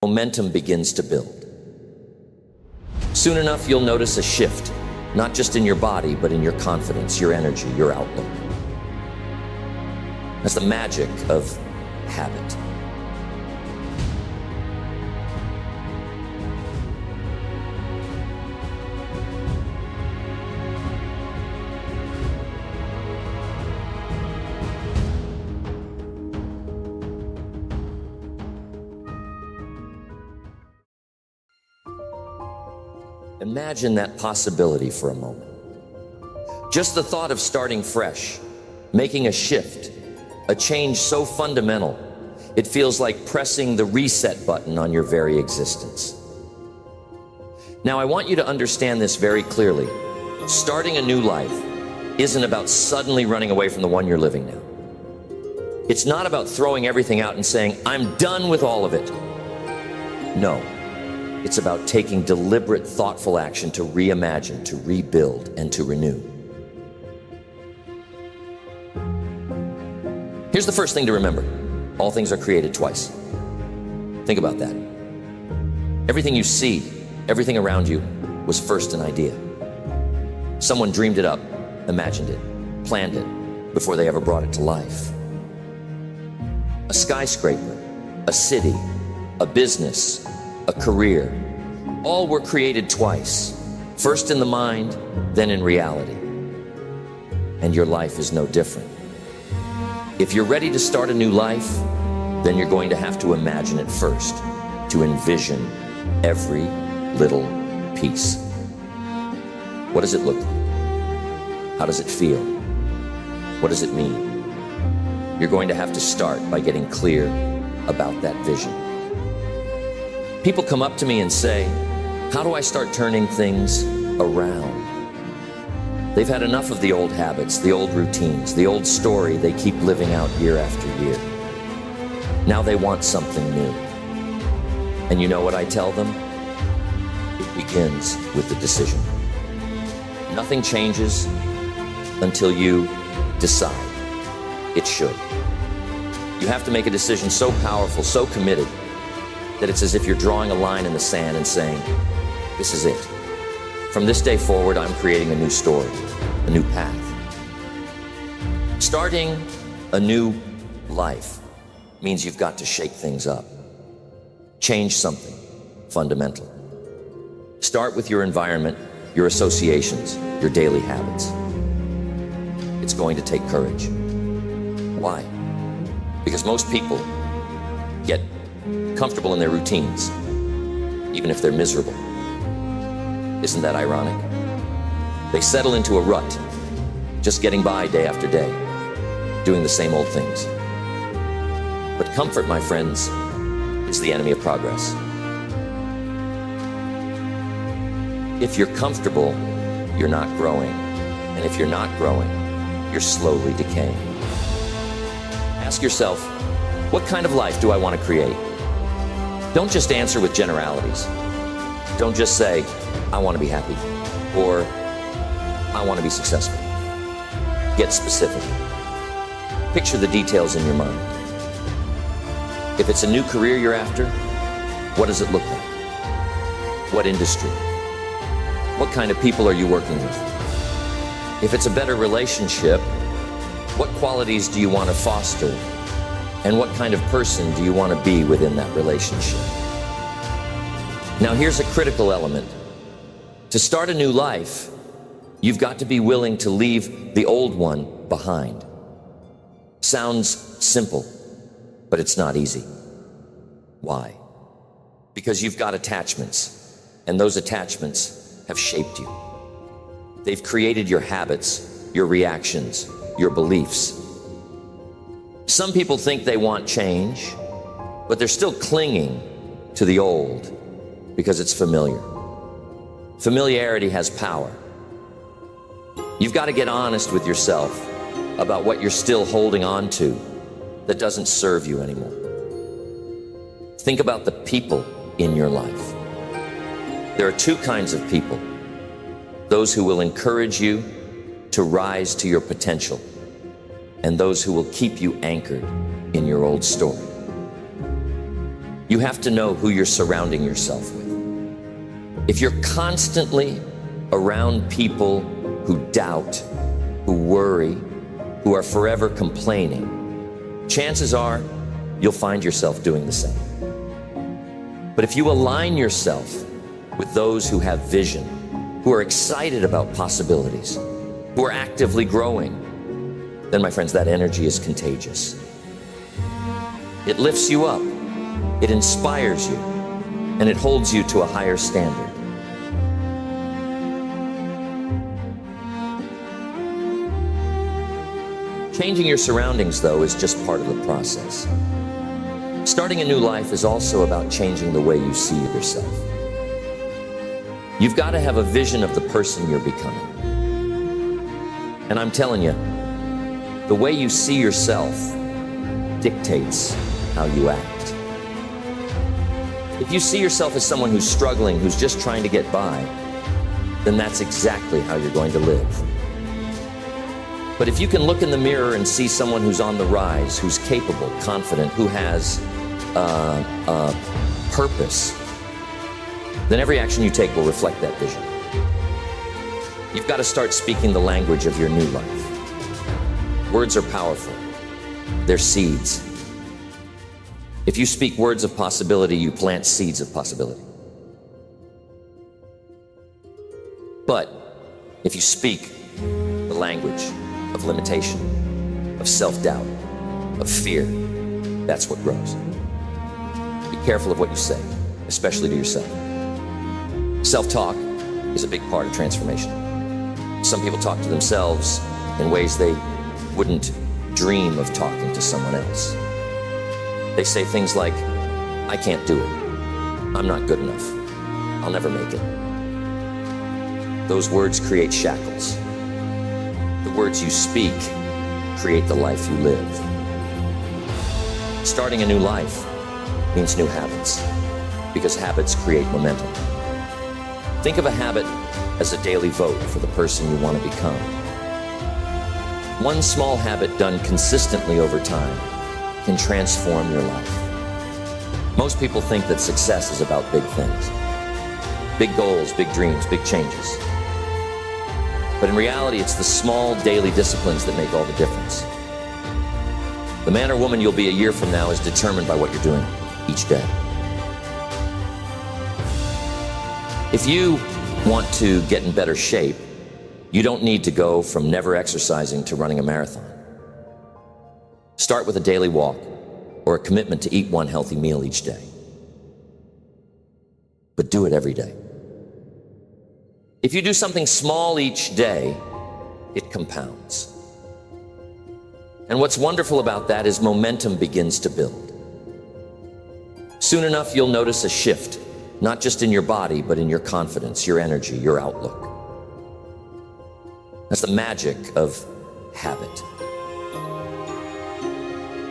momentum begins to build. Soon enough, you'll notice a shift, not just in your body, but in your confidence, your energy, your outlook. That's the magic of habit. Imagine that possibility for a moment. Just the thought of starting fresh, making a shift, a change so fundamental, it feels like pressing the reset button on your very existence. Now, I want you to understand this very clearly. Starting a new life isn't about suddenly running away from the one you're living now. It's not about throwing everything out and saying, I'm done with all of it. No. It's about taking deliberate, thoughtful action to reimagine, to rebuild, and to renew. Here's the first thing to remember. All things are created twice. Think about that. Everything you see, everything around you, was first an idea. Someone dreamed it up, imagined it, planned it, before they ever brought it to life. A skyscraper, a city, a business, a career, all were created twice, first in the mind, then in reality. And your life is no different. If you're ready to start a new life, then you're going to have to imagine it first, to envision every little piece. What does it look like? How does it feel? What does it mean? You're going to have to start by getting clear about that vision. People come up to me and say, how do I start turning things around? They've had enough of the old habits, the old routines, the old story they keep living out year after year. Now they want something new. And you know what I tell them? It begins with the decision. Nothing changes until you decide. It should. You have to make a decision so powerful, so committed, that it's as if you're drawing a line in the sand and saying, this is it. From this day forward, I'm creating a new story, a new path. Starting a new life means you've got to shake things up. Change something fundamental. Start with your environment, your associations, your daily habits. It's going to take courage. Why? Because most people get comfortable in their routines, even if they're miserable. Isn't that ironic? They settle into a rut, just getting by day after day, doing the same old things. But comfort, my friends, is the enemy of progress. If you're comfortable, you're not growing. And if you're not growing, you're slowly decaying. Ask yourself, what kind of life do I want to create? Don't just answer with generalities. Don't just say, I want to be happy, or I want to be successful. Get specific. Picture the details in your mind. If it's a new career you're after, what does it look like? What industry? What kind of people are you working with? If it's a better relationship, what qualities do you want to foster? And what kind of person do you want to be within that relationship? Now, here's a critical element. To start a new life, you've got to be willing to leave the old one behind. Sounds simple, but it's not easy. Why? Because you've got attachments, and those attachments have shaped you. They've created your habits, your reactions, your beliefs. Some people think they want change, but they're still clinging to the old because it's familiar. Familiarity has power. You've got to get honest with yourself about what you're still holding on to that doesn't serve you anymore. Think about the people in your life. There are two kinds of people: those who will encourage you to rise to your potential, and those who will keep you anchored in your old story. You have to know who you're surrounding yourself with. If you're constantly around people who doubt, who worry, who are forever complaining, chances are you'll find yourself doing the same. But if you align yourself with those who have vision, who are excited about possibilities, who are actively growing, then, my friends, that energy is contagious. It lifts you up, it inspires you, and it holds you to a higher standard. Changing your surroundings, though, is just part of the process. Starting a new life is also about changing the way you see yourself. You've got to have a vision of the person you're becoming. And I'm telling you, the way you see yourself dictates how you act. If you see yourself as someone who's struggling, who's just trying to get by, then that's exactly how you're going to live. But if you can look in the mirror and see someone who's on the rise, who's capable, confident, who has purpose, then every action you take will reflect that vision. You've got to start speaking the language of your new life. Words are powerful. They're seeds. If you speak words of possibility, you plant seeds of possibility. But if you speak the language of limitation, of self-doubt, of fear, that's what grows. Be careful of what you say, especially to yourself. Self-talk is a big part of transformation. Some people talk to themselves in ways they wouldn't dream of talking to someone else. They say things like, I can't do it. I'm not good enough. I'll never make it. Those words create shackles. The words you speak create the life you live. Starting a new life means new habits, because habits create momentum. Think of a habit as a daily vote for the person you want to become. One small habit done consistently over time can transform your life. Most people think that success is about big things. Big goals, big dreams, big changes. But in reality, it's the small daily disciplines that make all the difference. The man or woman you'll be a year from now is determined by what you're doing each day. If you want to get in better shape, you don't need to go from never exercising to running a marathon. Start with a daily walk or a commitment to eat one healthy meal each day. But do it every day. If you do something small each day, it compounds. And what's wonderful about that is momentum begins to build. Soon enough, you'll notice a shift, not just in your body, but in your confidence, your energy, your outlook. That's the magic of habit.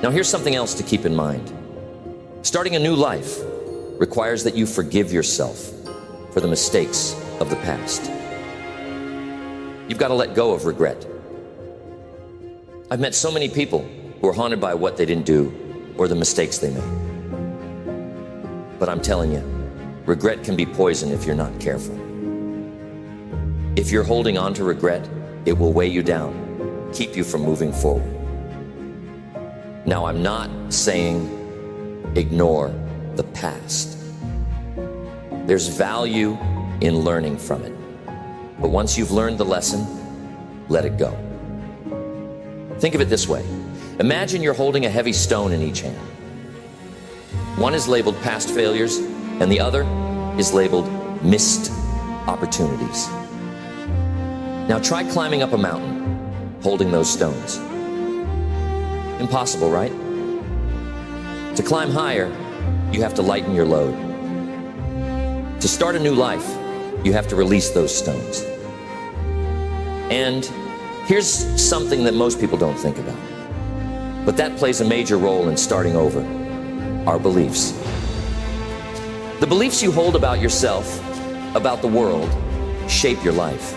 Now, here's something else to keep in mind. Starting a new life requires that you forgive yourself for the mistakes of the past. You've got to let go of regret. I've met so many people who are haunted by what they didn't do or the mistakes they made. But I'm telling you, regret can be poison if you're not careful. If you're holding on to regret, it will weigh you down, keep you from moving forward. Now, I'm not saying ignore the past. There's value in learning from it. But once you've learned the lesson, let it go. Think of it this way. Imagine you're holding a heavy stone in each hand. One is labeled past failures, and the other is labeled missed opportunities. Now try climbing up a mountain, holding those stones. Impossible, right? To climb higher, you have to lighten your load. To start a new life, you have to release those stones. And here's something that most people don't think about, but that plays a major role in starting over: our beliefs. The beliefs you hold about yourself, about the world, shape your life.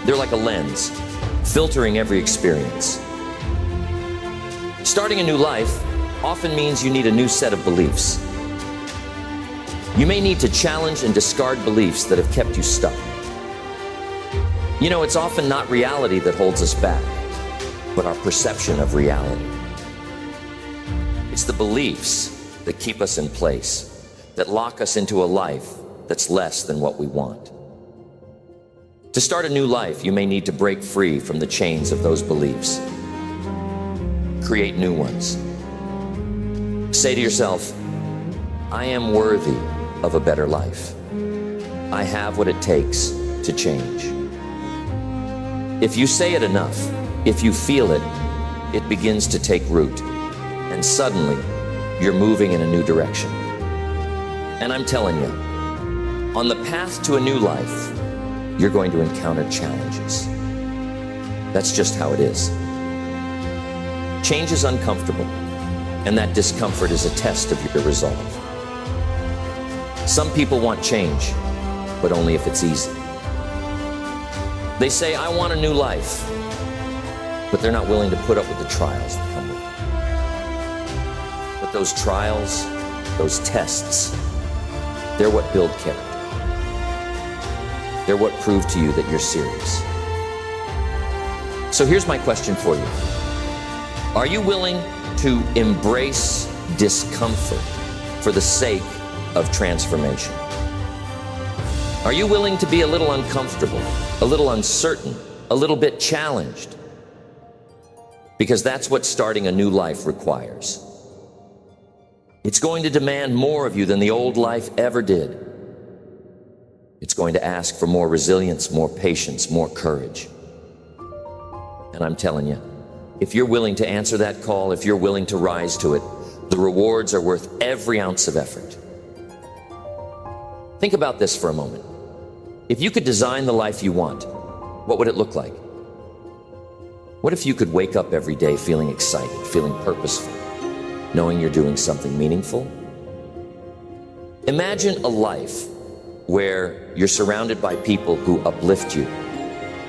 They're like a lens, filtering every experience. Starting a new life often means you need a new set of beliefs. You may need to challenge and discard beliefs that have kept you stuck. You know, it's often not reality that holds us back, but our perception of reality. It's the beliefs that keep us in place, that lock us into a life that's less than what we want. To start a new life, you may need to break free from the chains of those beliefs. Create new ones. Say to yourself, I am worthy of a better life. I have what it takes to change. If you say it enough, if you feel it, it begins to take root, and suddenly you're moving in a new direction. And I'm telling you, on the path to a new life, you're going to encounter challenges. That's just how it is. Change is uncomfortable, and that discomfort is a test of your resolve. Some people want change, but only if it's easy. They say, I want a new life, but they're not willing to put up with the trials that come with it. But those trials, those tests, they're what build character. They're what prove to you that you're serious. So here's my question for you. Are you willing to embrace discomfort for the sake of transformation? Are you willing to be a little uncomfortable, a little uncertain, a little bit challenged? Because that's what starting a new life requires. It's going to demand more of you than the old life ever did. It's going to ask for more resilience, more patience, more courage. And I'm telling you, if you're willing to answer that call, if you're willing to rise to it, the rewards are worth every ounce of effort. Think about this for a moment. If you could design the life you want, what would it look like? What if you could wake up every day feeling excited, feeling purposeful, knowing you're doing something meaningful? Imagine a life where you're surrounded by people who uplift you,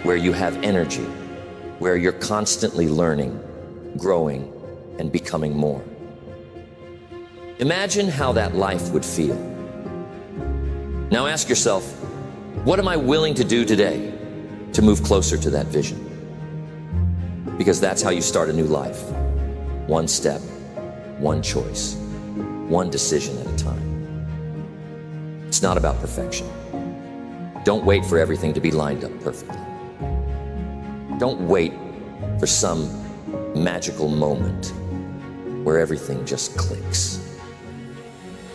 where you have energy, where you're constantly learning, growing, and becoming more. Imagine how that life would feel. Now ask yourself, what am I willing to do today to move closer to that vision? Because that's how you start a new life. One step, one choice, one decision at a time. It's not about perfection. Don't wait for everything to be lined up perfectly. Don't wait for some magical moment where everything just clicks.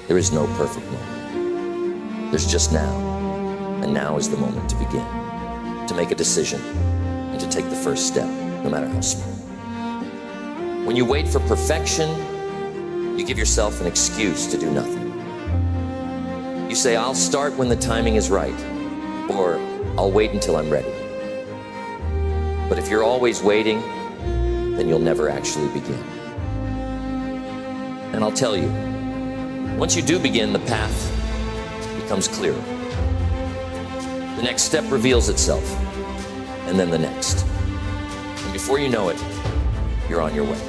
There is no perfect moment. There's just now. And now is the moment to begin, to make a decision and to take the first step, no matter how small. When you wait for perfection, you give yourself an excuse to do nothing. You say, I'll start when the timing is right, or I'll wait until I'm ready. But if you're always waiting, then you'll never actually begin. And I'll tell you, once you do begin, the path becomes clearer. The next step reveals itself, and then the next. And before you know it, you're on your way.